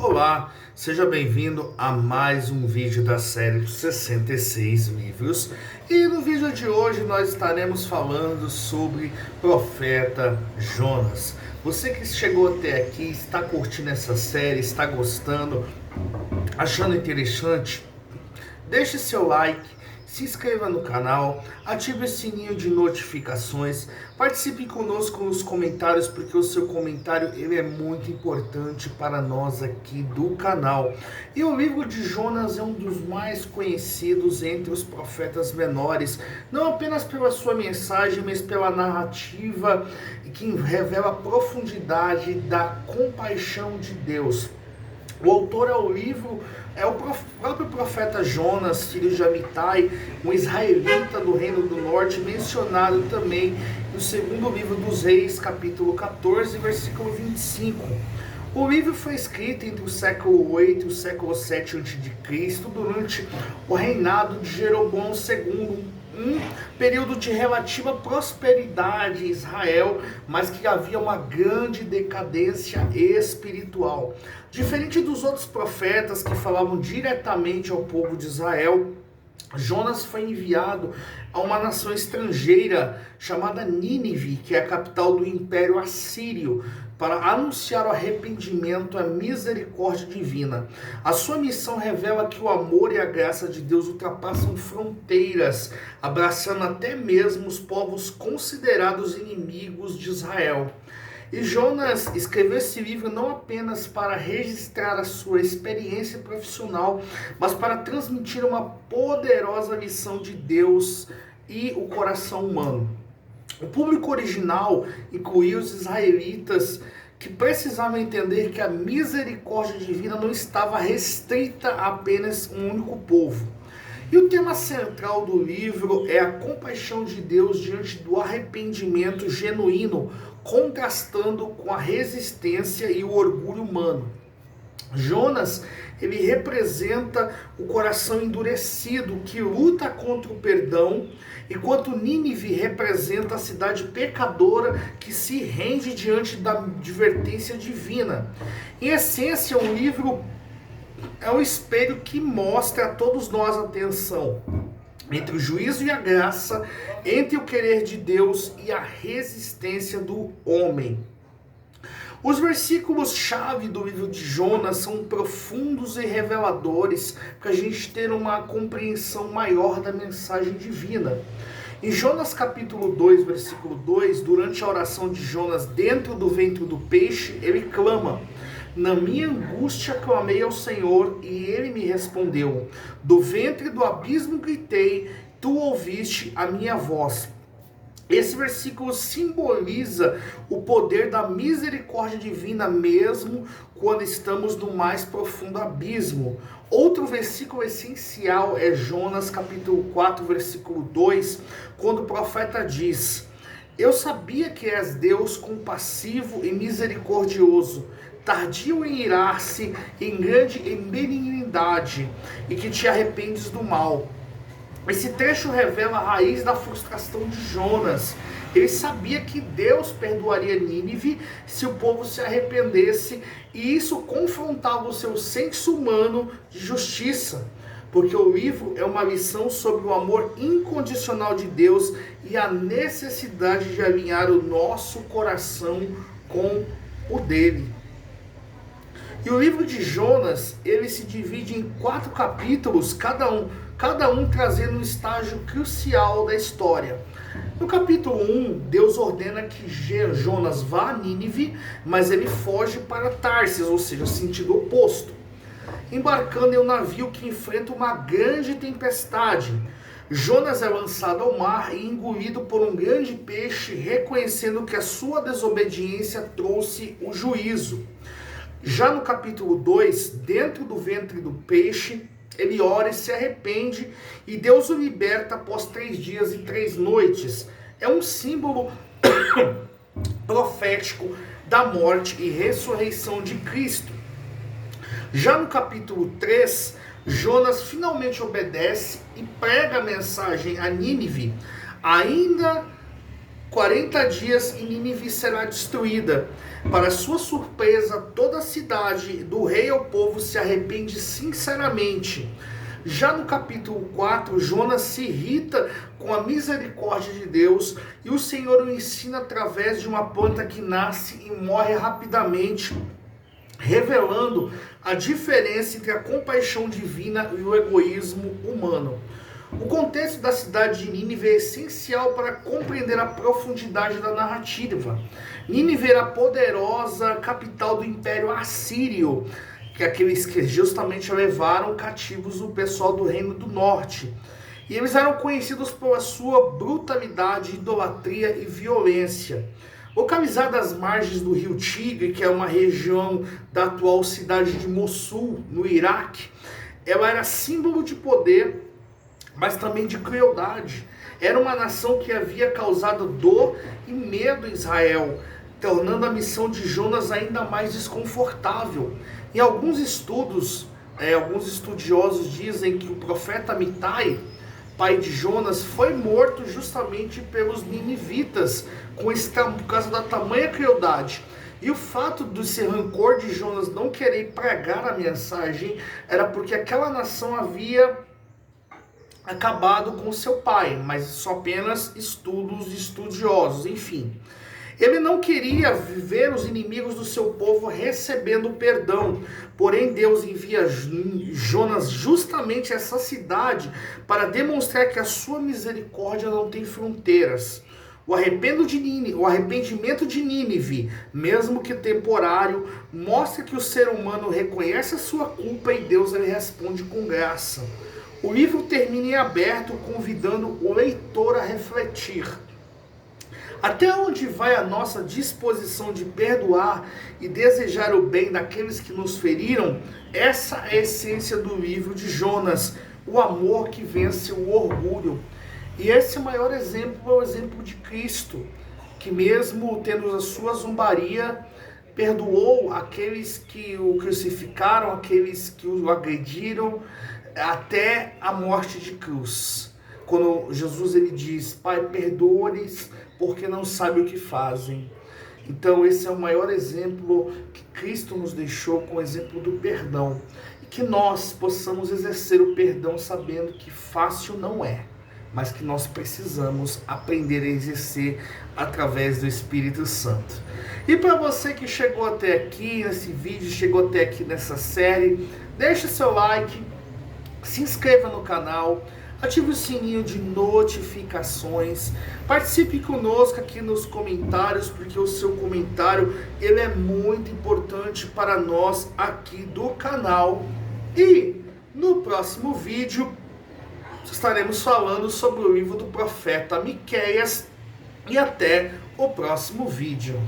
Olá, seja bem-vindo a mais um vídeo da série 66 livros. E no vídeo de hoje nós estaremos falando sobre profeta Jonas. Você que chegou até aqui, está curtindo essa série, está gostando, achando interessante, deixe seu like, se inscreva no canal, ative o sininho de notificações, participe conosco nos comentários, porque o seu comentário ele é muito importante para nós aqui do canal. E o livro de Jonas é um dos mais conhecidos entre os profetas menores, não apenas pela sua mensagem, mas pela narrativa que revela a profundidade da compaixão de Deus. O autor ao livro é o próprio profeta Jonas, filho de Amitai, um israelita do Reino do Norte, mencionado também no segundo livro dos Reis, capítulo 14, versículo 25. O livro foi escrito entre o século 8 e o século 7 a.C., durante o reinado de Jeroboão II, um período de relativa prosperidade em Israel, mas que havia uma grande decadência espiritual. Diferente dos outros profetas que falavam diretamente ao povo de Israel, Jonas foi enviado a uma nação estrangeira chamada Nínive, que é a capital do Império Assírio, para anunciar o arrependimento e a misericórdia divina. A sua missão revela que o amor e a graça de Deus ultrapassam fronteiras, abraçando até mesmo os povos considerados inimigos de Israel. E Jonas escreveu esse livro não apenas para registrar a sua experiência profissional, mas para transmitir uma poderosa lição de Deus e o coração humano. O público original incluía os israelitas, que precisavam entender que a misericórdia divina não estava restrita a apenas um único povo. E o tema central do livro é a compaixão de Deus diante do arrependimento genuíno, contrastando com a resistência e o orgulho humano. Jonas, ele representa o coração endurecido que luta contra o perdão, enquanto Nínive representa a cidade pecadora que se rende diante da advertência divina. Em essência, o livro é um espelho que mostra a todos nós a tensão entre o juízo e a graça, entre o querer de Deus e a resistência do homem. Os versículos-chave do livro de Jonas são profundos e reveladores para a gente ter uma compreensão maior da mensagem divina. Em Jonas capítulo 2, versículo 2, durante a oração de Jonas dentro do ventre do peixe, ele clama: "Na minha angústia clamei ao Senhor, e ele me respondeu. Do ventre do abismo gritei, tu ouviste a minha voz." Esse versículo simboliza o poder da misericórdia divina mesmo quando estamos no mais profundo abismo. Outro versículo essencial é Jonas capítulo 4, versículo 2, quando o profeta diz: "Eu sabia que és Deus compassivo e misericordioso, tardio em irar-se, em grande em benignidade, e que te arrependes do mal." Esse trecho revela a raiz da frustração de Jonas. Ele sabia que Deus perdoaria Nínive se o povo se arrependesse, e isso confrontava o seu senso humano de justiça, porque o livro é uma lição sobre o amor incondicional de Deus e a necessidade de alinhar o nosso coração com o dele. E o livro de Jonas, ele se divide em 4 capítulos, cada um trazendo um estágio crucial da história. No capítulo 1, Deus ordena que Jonas vá a Nínive, mas ele foge para Tarsis, ou seja, sentido oposto, embarcando em um navio que enfrenta uma grande tempestade. Jonas é lançado ao mar e engolido por um grande peixe, reconhecendo que a sua desobediência trouxe o juízo. Já no capítulo 2, dentro do ventre do peixe, ele ora e se arrepende, e Deus o liberta após 3 dias e 3 noites. É um símbolo profético da morte e ressurreição de Cristo. Já no capítulo 3, Jonas finalmente obedece e prega a mensagem a Nínive, ainda 40 dias e Nínive será destruída. Para sua surpresa, toda a cidade, do rei ao povo, se arrepende sinceramente. Já no capítulo 4, Jonas se irrita com a misericórdia de Deus e o Senhor o ensina através de uma planta que nasce e morre rapidamente, revelando a diferença entre a compaixão divina e o egoísmo humano. O contexto da cidade de Nínive é essencial para compreender a profundidade da narrativa. Nínive era a poderosa capital do Império Assírio, que é aqueles que justamente levaram cativos o pessoal do Reino do Norte. E eles eram conhecidos pela sua brutalidade, idolatria e violência. Localizada às margens do rio Tigre, que é uma região da atual cidade de Mossul, no Iraque, ela era símbolo de poder, mas também de crueldade. Era uma nação que havia causado dor e medo a Israel, tornando a missão de Jonas ainda mais desconfortável. Em alguns estudos, alguns estudiosos dizem que o profeta Amitai, pai de Jonas, foi morto justamente pelos ninivitas, por causa da tamanha crueldade. E o fato de ser rancor de Jonas não querer pregar a mensagem era porque aquela nação havia acabado com seu pai, mas só apenas estudos estudiosos, enfim. Ele não queria ver os inimigos do seu povo recebendo perdão, porém Deus envia Jonas justamente a essa cidade para demonstrar que a sua misericórdia não tem fronteiras. O arrependimento de Nínive, mesmo que temporário, mostra que o ser humano reconhece a sua culpa e Deus lhe responde com graça. O livro termina em aberto, convidando o leitor a refletir. Até onde vai a nossa disposição de perdoar e desejar o bem daqueles que nos feriram? Essa é a essência do livro de Jonas, o amor que vence o orgulho. E esse maior exemplo é o exemplo de Cristo, que mesmo tendo a sua zombaria, perdoou aqueles que o crucificaram, aqueles que o agrediram, até a morte de cruz. Quando Jesus ele diz: Pai, perdoa-lhes porque não sabem o que fazem. Então esse é o maior exemplo que Cristo nos deixou, com o exemplo do perdão. E que nós possamos exercer o perdão sabendo que fácil não é, mas que nós precisamos aprender a exercer através do Espírito Santo. E para você que chegou até aqui nesse vídeo, chegou até aqui nessa série, deixe seu like, se inscreva no canal, ative o sininho de notificações, participe conosco aqui nos comentários, porque o seu comentário ele é muito importante para nós aqui do canal. E no próximo vídeo estaremos falando sobre o livro do profeta Miqueias, e até o próximo vídeo.